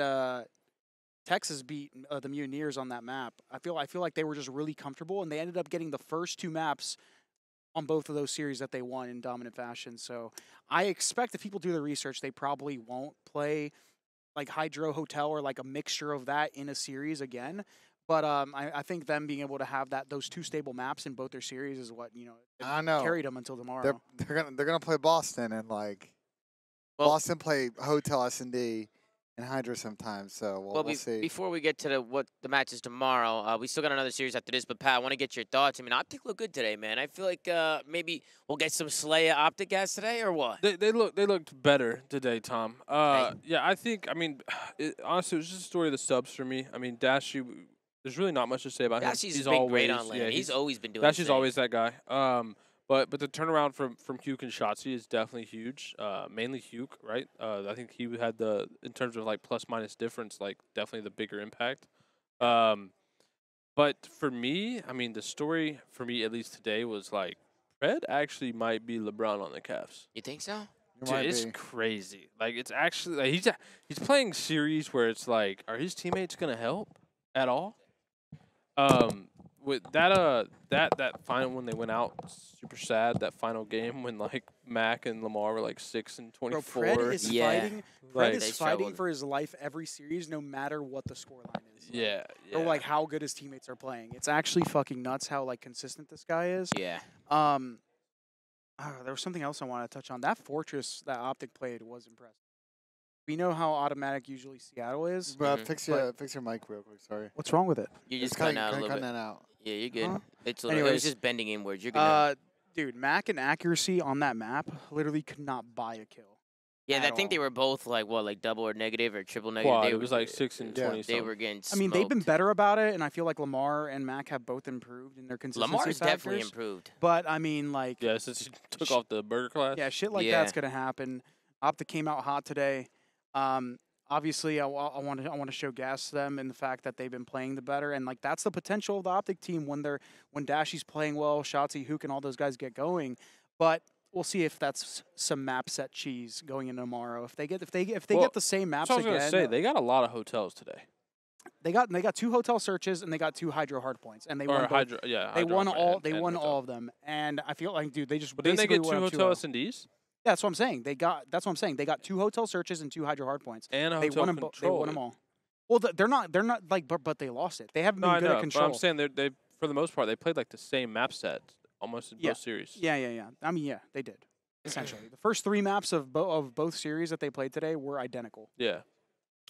Texas beat the Mutineers on that map, I feel like they were just really comfortable, and they ended up getting the first two maps on both of those series that they won in dominant fashion. So I expect if people do the research, they probably won't play like Hydro Hotel or like a mixture of that in a series again. But I think them being able to have those two stable maps in both their series is what I know carried them until tomorrow. they're gonna play Boston and like Well- Boston play Hotel S&D and Hydra sometimes. So we'll see. Before we get to what the match is tomorrow, we still got another series after this. But Pat, I want to get your thoughts. I mean, Optic looked good today, man. I feel like maybe we'll get some Slay Optic gas today, or what? They looked better today, Tom. Okay. Yeah, I think. I mean, honestly, it was just a story of the subs for me. I mean, Dashy. There's really not much to say about him. Dashy's He's been always, great on lane. Yeah, he's always been doing. Dashy's his thing. always that guy. But the turnaround from Huke and Shotzi is definitely huge. Mainly Huke, right? I think he had in terms of like plus minus difference, like definitely the bigger impact. But for me, I mean, the story for me at least today was like Fred actually might be LeBron on the Cavs. You think so? It Dude, might it's be. crazy. Like it's actually like he's playing series where it's like, are his teammates gonna help at all? with that that final when they went out, super sad. That final game when like Mac and Lamar were like 6 and 24. Bro, Pred is Yeah. fighting. Pred Like- is They fighting struggled. for his life every series, no matter what the scoreline is. Yeah, yeah. Or like how good his teammates are playing. It's actually fucking nuts how like consistent this guy is. Yeah. There was something else I wanted to touch on. That Fortress that Optic played was impressive. We know how automatic usually Seattle is. But Mhm. fix your mic real quick. Sorry. What's wrong with it? You're It's just cutting cutting, out a cutting little bit. that out. Yeah, you're good. Huh? It's it was Anyways, just bending inwards. You're good. Dude, Mac and accuracy on that map literally could not buy a kill. Yeah, I at think they all. were both like what, like double or negative or triple negative. Quad. They It were- was like 6 and Yeah. 20. They were getting. I mean, they've been smoked. better about it, and I feel like Lamar and Mac have both improved in their consistency Lamar's definitely factors. improved. But I mean, like, Yeah, since he took off the burger class. yeah, shit like Yeah. that's gonna happen. Optic came out hot today. Obviously, I want to show gas to them in the fact that they've been playing the better, and like that's the potential of the Optic team when Dashy's playing well, Shotzi, Hook, and all those guys get going. But we'll see if that's some map set cheese going into tomorrow. If they get Well, get the same maps So I was again, gonna say they got a lot of hotels today. they got 2 hotel searches and they got 2 hydro hard points, and they won Or both. Hydra, yeah. They Hydro won and- all. They and won hotel. all of them, and I feel like, dude, they just. But didn't they get basically 2 went up hotel 2-0. SNDs Yeah, that's what I'm saying. That's what I'm saying. They got 2 hotel searches and 2 hydro hard points. and a They hotel won them. They won them all. Well, they're not like, but they lost it. They haven't No, been I good know. at But control. I'm saying they for the most part they played like the same map set almost in Yeah. both series. Yeah. I mean, yeah, they did. Essentially, the first 3 maps of both series that they played today were identical. Yeah.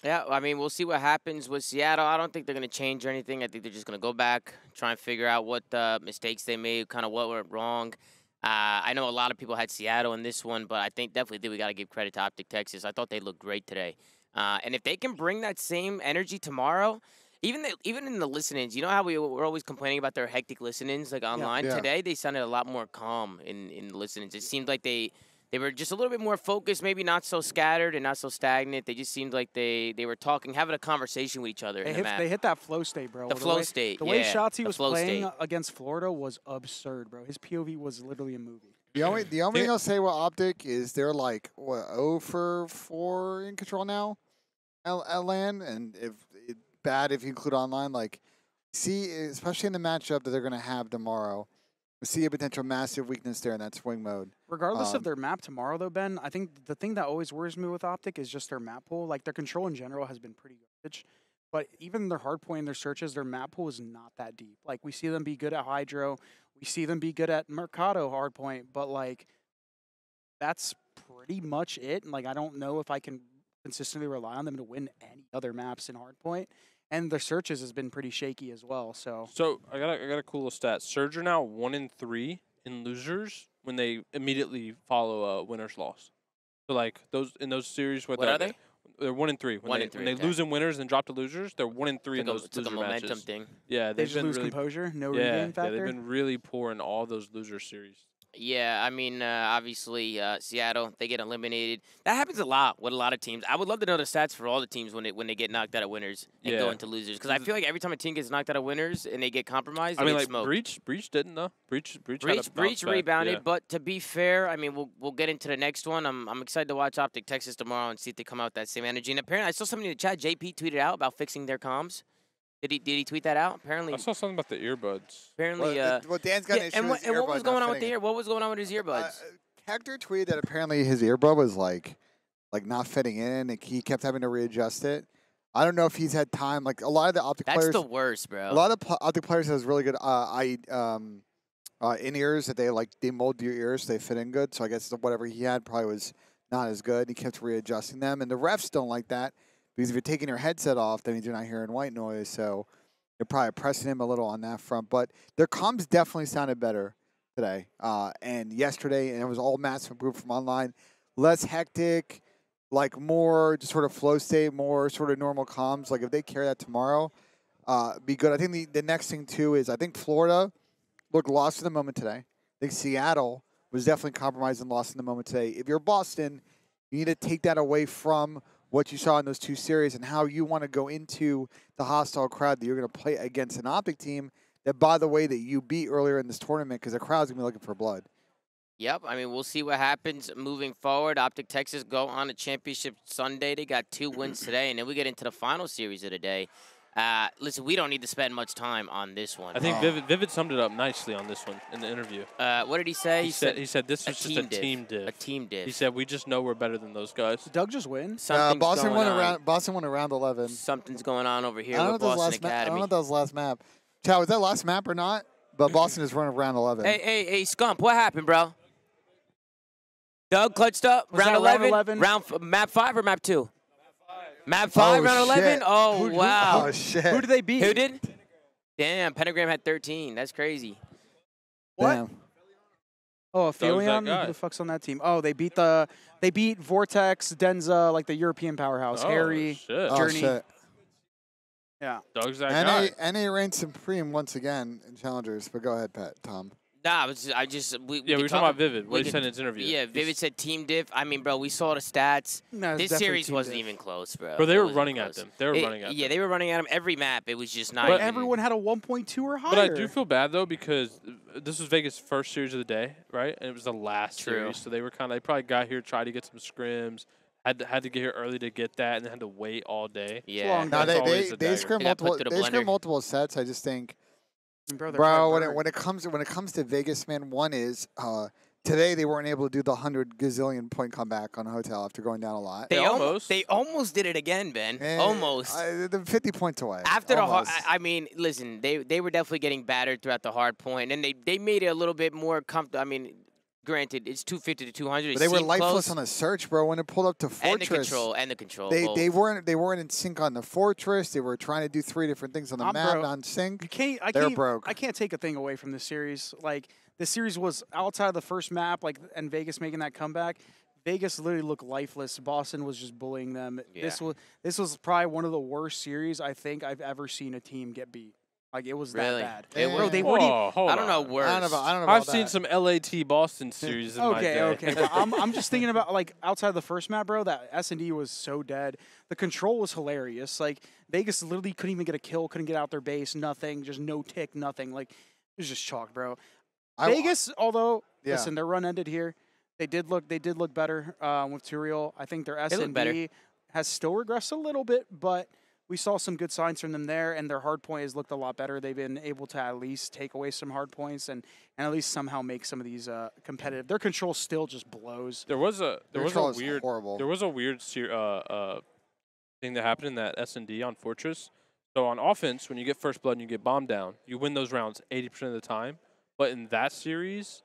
Yeah, I mean, we'll see what happens with Seattle. I don't think they're going to change or anything. I think they're just going to go back, try and figure out what mistakes they made, kind of what went wrong. I know a lot of people had Seattle in this one, but I think definitely we got to give credit to Optic Texas. I thought they looked great today. And if they can bring that same energy tomorrow, even in the listen-ins, you know how we're always complaining about their hectic listen-ins like online? Yeah. Today, they sounded a lot more calm in the listen-ins. It seemed like they were just a little bit more focused, maybe not so scattered and not so stagnant. They just seemed like they were talking, having a conversation with each other in the map. They hit that flow state, bro. The flow state, The way yeah, Shotzi the was flow playing state. against Florida was absurd, bro. His POV was literally a movie. The only thing I'll say about Optic is they're like 0 for 4 in control now at LAN, and bad if you include online. Like, see, especially in the matchup that they're gonna have tomorrow, we see a potential massive weakness there in that swing mode. Regardless of their map tomorrow, though, Ben, I think the thing that always worries me with Optic is just their map pool. Like, their control in general has been pretty garbage. But even their hard point in their searches, their map pool is not that deep. Like, we see them be good at Hydro. We see them be good at Mercado hard point. But, like, that's pretty much it. And, like, I don't know if I can consistently rely on them to win any other maps in hard point. And their searches has been pretty shaky as well. So I got a cool little stat. Surge are now 1-3 in losers when they immediately follow a winner's loss. So like those series where What are they? They're 1-3. When 1-3, when they okay. lose in winners and drop to losers, they're 1-3 in those It's like a loser momentum matches. thing. Yeah, they they've just been lose really composure, no yeah, regain factor. they've been really poor in all those loser series. Yeah, I mean, obviously, Seattle, they get eliminated. That happens a lot with a lot of teams. I would love to know the stats for all the teams when they get knocked out of winners and go Yeah. into losers. Because I feel like every time a team gets knocked out of winners and they get compromised, I they mean, get like smoked. Breach didn't though. Breach had a bounce Breach back, rebounded, yeah. but to be fair, I mean, we'll get into the next one. I'm excited to watch Optic Texas tomorrow and see if they come out with that same energy. And apparently, I saw somebody in the chat. JP tweeted out about fixing their comms. Did he tweet that out? Apparently, I saw something about the earbuds. apparently. Well, Dan's got an issue and with his what was earbud going not on with the fitting ear? What was going on with his it. earbuds? Hector tweeted that apparently his earbud was like not fitting in, and he kept having to readjust it. I don't know if he's had time. Like a lot of the Optic That's players, the worst, bro. a lot of Optic players has really good in ears that they mold your ears so they fit in good. So I guess whatever he had probably was not as good. He kept readjusting them, and the refs don't like that because if you're taking your headset off, that means you're not hearing white noise. So they're probably pressing him a little on that front. But their comms definitely sounded better today and yesterday, and it was all massive improvement from online. Less hectic, like more just sort of flow state, more sort of normal comms. Like if they carry that tomorrow, be good. I think the next thing too is I think Florida looked lost in the moment today. I think Seattle was definitely compromised and lost in the moment today. If you're Boston, you need to take that away from what you saw in those two series and how you want to go into the hostile crowd that you're going to play against an Optic team that, by the way, that you beat earlier in this tournament because the crowd's going to be looking for blood. Yep, I mean, we'll see what happens moving forward. Optic Texas go on a championship Sunday. They got 2 wins today, and then we get into the final series of the day. Listen, we don't need to spend much time on this one. I think Vivid summed it up nicely on this one in the interview. What did he say? He said this was just a team diff. A team diff. He said we just know we're better than those guys. Did Doug just win? Boston won around 11. Something's going on over here I don't with know if that was Boston last I don't Academy. know if that was last map. Chow, was that last map or not? But Boston is running around 11. Hey, Scump, what happened, bro? Doug clutched up. Was Round that 11? Map 5 or map 2? Map 5, Oh, round 11? shit. Oh, wow. Oh, shit. Who did they beat? Who did? Damn, Pentagram had 13. That's crazy. What? Damn. Oh, Doug's that Aphelion? guy. Who the fuck's on that team? Oh, they beat Vortex, Denza, like the European powerhouse. Oh, Harry, shit. Oh, Journey. shit. Yeah. Doug's that guy. NA reigned supreme once again in Challengers. But go ahead, Tom. Nah, we We were talking about Vivid. What we he said in his interview. Yeah, Vivid said team diff. I mean, bro, we saw the stats. No, it's This definitely series team wasn't diff. even close, bro. Bro, they It were wasn't running close. at them. They were running at them. Yeah, they were running at them every map. It was just not But even. Everyone had a 1.2 or higher. But I do feel bad though because this was Vegas' first series of the day, right? And it was the last True. series, so they probably got here, tried to get some scrims, had to get here early to get that, and then had to wait all day. Yeah. long. No, That's always a they dagger. scrim They got put multiple. through the They scrim blender. multiple sets. I just think, Bro, bro, when it comes to Vegas, man, one is today they weren't able to do the 100 gazillion point comeback on a hotel after going down a lot. They almost. They almost did it again, Ben. Eh, Almost. They're 50 points away. After the hard, Almost. I mean, listen, they were definitely getting battered throughout the hard point, and they made it a little bit more comfortable. I mean, granted, it's 250 to 200. But they were seemed lifeless close. on the search, bro. When it pulled up to Fortress, and the control. they both. weren't in sync on the Fortress. They were trying to do 3 different things on the map, bro. non-sync. They're broke. I can't take a thing away from this series. Like this series was outside of the first map, like and Vegas making that comeback. Vegas literally looked lifeless. Boston was just bullying them. Yeah. This was probably one of the worst series I think I've ever seen a team get beat. Like it was Really? that bad. It Bro, was- they weren't. Whoa, hold I don't know on. worse. I don't know about I've seen that. some LAT Boston series in my day. Okay. But I'm just thinking about like outside of the first map, bro. That S&D was so dead. The control was hilarious. Like Vegas literally couldn't even get a kill, couldn't get out their base, nothing, just no tick, nothing. Like it was just chalk, bro. Vegas, although listen, their run ended here. They did look better with Turiel. I think their look better. S&D has still regressed a little bit, but we saw some good signs from them there, and their hard point has looked a lot better. They've been able to at least take away some hard points and at least somehow make some of these competitive. Their control still just blows. There was a weird horrible. There was a weird thing that happened in that S&D on Fortress. So on offense, when you get first blood and you get bombed down, you win those rounds 80% of the time. But in that series,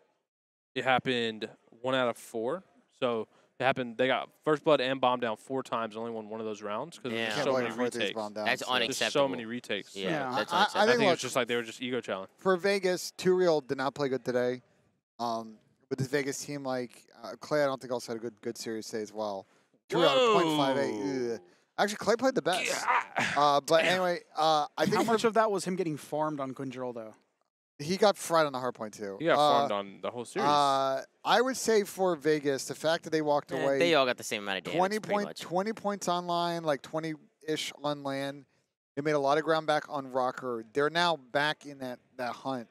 it happened 1 out of 4. So it happened. They got first blood and bombed down 4 times. Only won one of those rounds because Yeah. there's Can't so wait many for these retakes. bomb downs, That's so. There's so unacceptable. many retakes. Yeah, Yeah, that's I unacceptable. I think look, it's just like they were just ego challenge. For Vegas, Turiel did not play good today. With this Vegas team, like Clay, I don't think also had a good series today as well. Turiel Whoa. 0.58. Ugh. Actually, Clay played the best. But anyway, I think How much of that was him getting farmed on control, though? he got fried on the hard point too. He got farmed on the whole series. I would say for Vegas, the fact that they walked away They all got the same amount of damage. 20 points online, like 20-ish on land. They made a lot of ground back on Rocker. They're now back in that hunt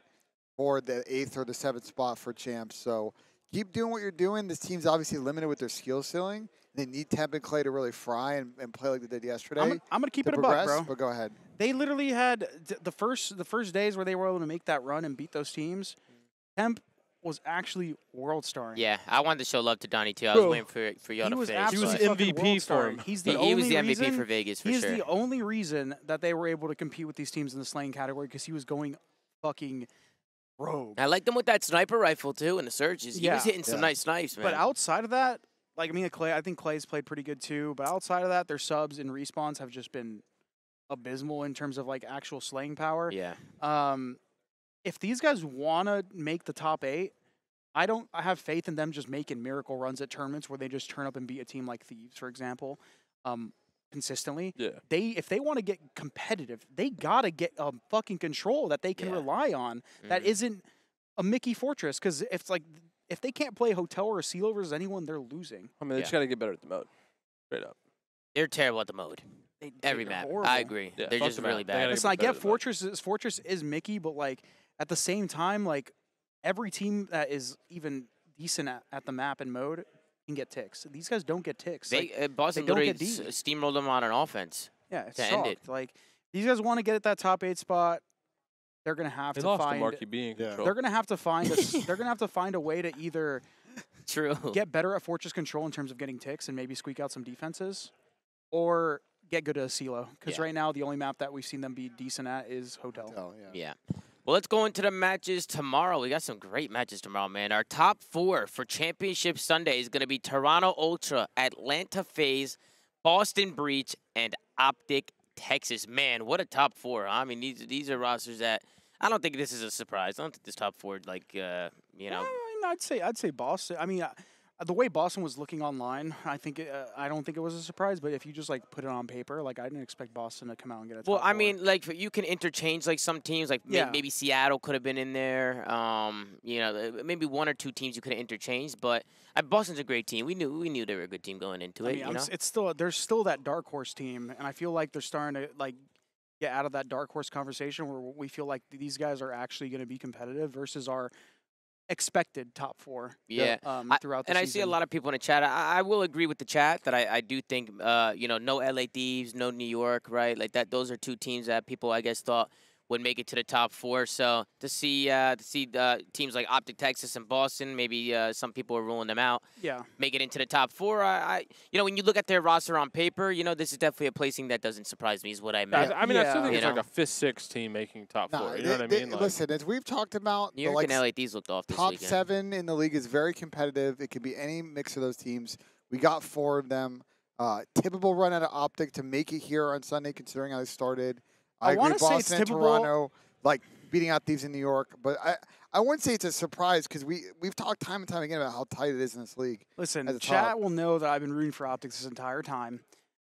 for the 8th or the 7th spot for champs. So keep doing what you're doing. This team's obviously limited with their skill ceiling. They need Temp and Clay to really fry and play like they did yesterday. I'm going to keep to it a buck, progress, bro. But go ahead. They literally had the first days where they were able to make that run and beat those teams. Temp was actually world starring. Yeah, I wanted to show love to Donnie too. I was Bro, waiting for y'all He to was finish. absolutely He was fucking MVP world for starring. him. He's the He only was the MVP reason, for Vegas for He is sure. the only reason that they were able to compete with these teams in the slaying category because he was going fucking rogue. I liked him with that sniper rifle too in the searches. He was Yeah. hitting some nice snipes, man. But outside of that, like I think Clay's played pretty good too. But outside of that, their subs and respawns have just been abysmal in terms of like actual slaying power. yeah, If these guys want to make the top 8, I have faith in them just making miracle runs at tournaments where they just turn up and beat a team like Thieves, for example, consistently. Yeah. If they want to get competitive, they gotta get a fucking control that they can Yeah. rely on. That isn't a Mickey Fortress, because if they can't play Hotel or Seal versus anyone, they're losing. I mean, they just got to get better at the mode. Straight up. they're terrible at the mode. Every They're map. horrible. I agree. Yeah, They're fuck just the really map. They gotta bad. Listen, I better get at the mode. Fortress is Mickey, but like at the same time, like every team that is even decent at the map and mode can get ticks. These guys don't get ticks. They Like, Boston they don't literally get deep. steamrolled them on an offense. yeah, it's to end it. sucked. Like These guys want to get at that top 8 spot. They're gonna have They to lost to find. Marquee B in control. They're gonna have to find. They're gonna have to find a way to either True. get better at fortress control in terms of getting ticks and maybe squeak out some defenses, or get good at a silo. Because Yeah. right now the only map that we've seen them be decent at is Hotel. Oh, yeah. Yeah. Well, let's go into the matches tomorrow. We got some great matches tomorrow, man. Our top 4 for Championship Sunday is going to be Toronto Ultra, Atlanta Faze, Boston Breach, and Optic Texas. Man, what a top 4. Huh? I mean, these are rosters that I don't think this is a surprise. I don't think this top 4, like, you know. I'd say Boston. I mean, the way Boston was looking online, I don't think it was a surprise. But if you just like put it on paper, like I didn't expect Boston to come out and get a top Well, I 4. mean, like, you can interchange, like, some teams, like, Yeah. maybe Seattle could have been in there. You know, maybe 1 or 2 teams you could have interchanged. But Boston's a great team. We knew they were a good team going into I it, mean, you know? it's still there's still that dark horse team, and I feel like they're starting to like get out of that dark horse conversation where we feel like these guys are actually going to be competitive versus our expected top 4. Yeah. Throughout the And season. I see a lot of people in the chat. I will agree with the chat that I do think, you know, no LA Thieves, no New York, right? Like that. Those are 2 teams that people, I guess, thought would make it to the top 4. So to see teams like Optic Texas and Boston, maybe some people are ruling them out. Yeah. Make it into the top 4. You know, when you look at their roster on paper, you know, this is definitely a placing that doesn't surprise me. Is what I meant. I mean, I still Yeah. think it's You like a 5th, 6th team making top 4. You know what I mean? Like, Listen, as we've talked about, New the, York like, and LA Thieves looked off this top weekend. 7 in the league is very competitive. It could be any mix of those teams. We got 4 of them. Typical run out of Optic to make it here on Sunday, considering how they started. I agree, wanna say it's Boston and typical- Toronto, like beating out Thieves in New York. But I wouldn't say it's a surprise because we've talked time and time again about how tight it is in this league. Listen, at the chat top. will know that I've been rooting for Optics this entire time.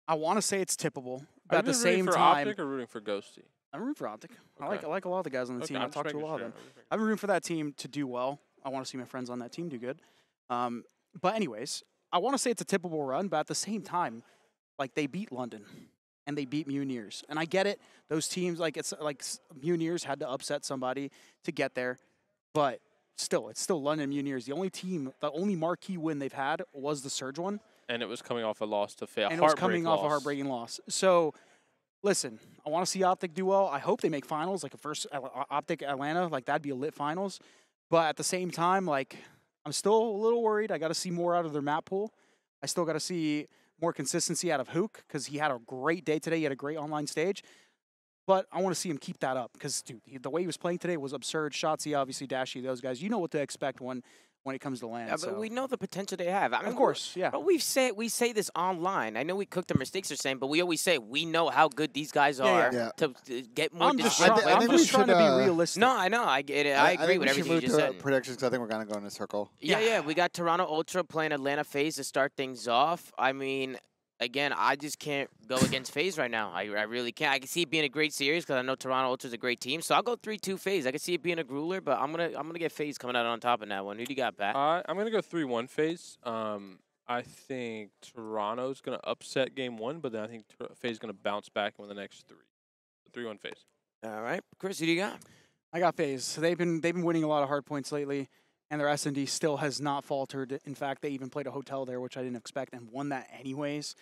I want to say it's tippable, but are at the you rooting same for time, Optic or rooting for Ghosty? I'm rooting for Optic. I Okay. like a lot of the guys on the Okay, team. I'm I've just talked to a making lot sure. of them. I've been rooting for that team to do well. I want to see my friends on that team do good. But anyways, I want to say it's a tippable run, but at the same time, like they beat London and they beat Mutineers. And I get it. Those teams, like it's like Mutineers had to upset somebody to get there. But still, it's still London Mutineers. The only marquee win they've had was the Surge one. And it was coming off a loss to fail. And it was coming off a heartbreaking loss. So, listen, I want to see Optic do well. I hope they make finals, like a first Optic Atlanta. Like, that'd be a lit finals. But at the same time, like, I'm still a little worried. I got to see more out of their map pool. I still got to see more consistency out of Hook because he had a great day today. He had a great online stage. But I want to see him keep that up because, dude, the way he was playing today was absurd. Shotsy, obviously, Dashy, those guys. You know what to expect when it comes to land. Yeah, but so. we know the potential they have. I mean, Of course, yeah. But we say this online. I know we cooked the mistakes they're saying, but we always say we know how good these guys are Yeah. to get more. I'm just I trying, thi- I I'm think just we trying to should, be realistic. No, I know. I get it. I agree think with we should everything you move just to said. predictions because I think we're going to go in a circle. Yeah. We got Toronto Ultra playing Atlanta Faze to start things off. I mean, again, I just can't go against Faze right now. I really can't. I can see it being a great series because I know Toronto Ultra's a great team. So I'll go 3-2 Faze. I can see it being a grueler, but I'm gonna get Faze coming out on top in that one. Who do you got, Pat? I'm going to go 3-1 Faze. I think Toronto's going to upset game 1, but then I think Faze is going to bounce back and win the next 3. 3-1 Faze. All right, Chris, who do you got? I got Faze. So they've been winning a lot of hard points lately, and their S&D still has not faltered. In fact, they even played a hotel there, which I didn't expect, and won that anyways.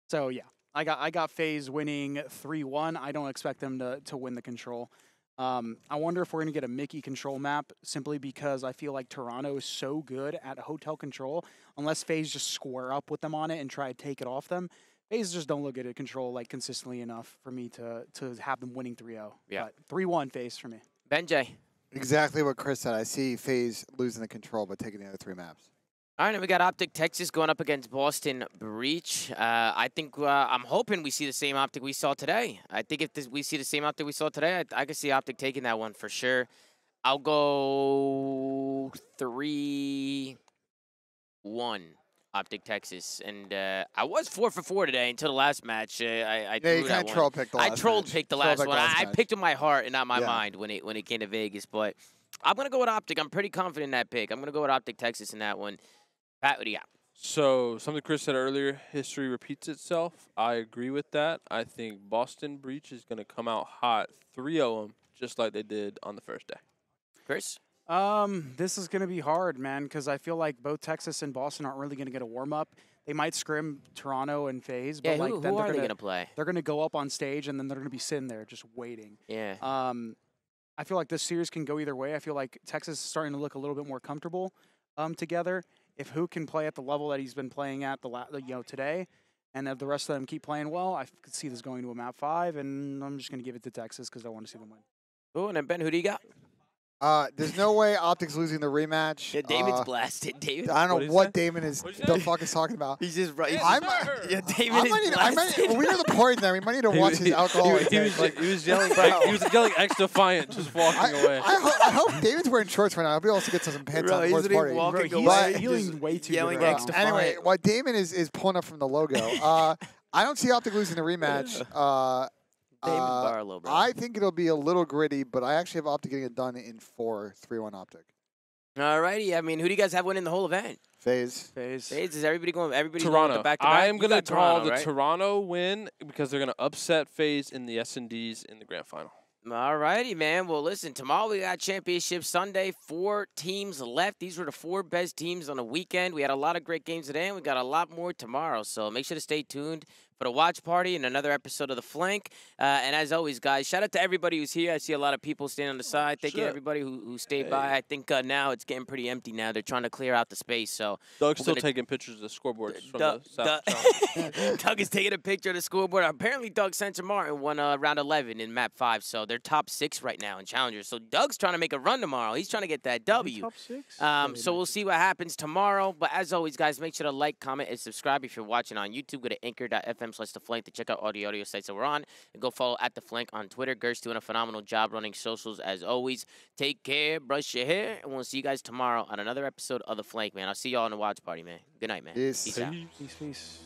So yeah, I got Faze winning 3-1. I don't expect them to win the control. I wonder if we're gonna get a Mickey control map simply because I feel like Toronto is so good at hotel control. Unless Faze just square up with them on it and try to take it off them, Faze just don't look good at control like consistently enough for me to have them winning 3-0. Yeah. But 3-1 Faze for me. Benjay. Exactly what Chris said. I see FaZe losing the control, but taking the other 3 maps. All right, and we got Optic Texas going up against Boston Breach. I think I'm hoping we see the same Optic we saw today. I think if we see the same Optic we saw today, I could see Optic taking that one for sure. I'll go 3-1 Optic Texas, and I was 4 for 4 today until the last match. I Yeah, threw you that kind of one. troll picked the last I trolled match. picked the Troll last picked one. I match. picked with my heart and not my Yeah. mind when it came to Vegas, but I'm gonna go with Optic. I'm pretty confident in that pick. I'm gonna go with Optic Texas in that one. Pat, what do you got? So, something Chris said earlier, history repeats itself. I agree with that. I think Boston Breach is going to come out hot, 3-0 them, just like they did on the first day. Chris? This is going to be hard, man, because I feel like both Texas and Boston aren't really going to get a warm-up. They might scrim Toronto and Faze, Yeah, but like who then are they going to play? they're gonna go up on stage and then they're gonna be sitting there just waiting. Yeah. I feel like this series can go either way. I feel like Texas is starting to look a little bit more comfortable together. If Hook can play at the level that he's been playing at today, and if the rest of them keep playing well, I could see this going to a map 5, and I'm just gonna give it to Texas because I want to see them win. Oh, and then Ben, who do you got? There's no way Optic's losing the rematch. Yeah, Damon's blasted. David. I don't What'd know he what say? Damon is What'd you the say? fuck is talking about. He's just right. I'm- Yeah, David I is might need, blasted. when we go to the party now, we might need to watch his alcohol. He was yelling. Bro. He was yelling X defiant, just walking away. I hope David's wearing shorts right now. I'll be able to get some pants Bro, on he's before the literally party. walking Bro, away. he's feeling way too yelling good right X now. defiant. Anyway, while Damon is pulling up from the logo, I don't see Optic losing the rematch. Damon Barlow, bro. I think it'll be a little gritty, but I actually have Optic getting it done in 4, 3-1 Optic. Alrighty. I mean, who do you guys have winning the whole event? Faze. Faze. Faze, is everybody going? Everybody Toronto. going back to back? I am You going to got call Toronto, the right? Toronto win because they're going to upset Faze in the S&Ds in the grand final. Alrighty, man. Well, listen, tomorrow we got Championship Sunday. 4 teams left. These were the 4 best teams on the weekend. We had a lot of great games today, and we got a lot more tomorrow. So make sure to stay tuned for the watch party and another episode of The Flank. And as always, guys, shout out to everybody who's here. I see a lot of people standing on the side. Thank you, shit. everybody who stayed by. I think now it's getting pretty empty now. They're trying to clear out the space. So Doug's we're still gonna- taking pictures of the scoreboards from Doug, the South. Doug is taking a picture of the scoreboard. Apparently, Doug Central Martin won round 11 in map 5, so they're top 6 right now in challengers. So Doug's trying to make a run tomorrow. He's trying to get that W. Top 6? So we'll see what happens tomorrow. But as always, guys, make sure to like, comment, and subscribe if you're watching on YouTube. Go to anchor.fm/theflank to check out all the audio sites that we're on. And go follow at The Flank on Twitter. Gert's doing a phenomenal job running socials as always. Take care, brush your hair, and we'll see you guys tomorrow on another episode of The Flank, man. I'll see y'all on the watch party, man. Good night, man. Peace. Peace out. Peace, peace.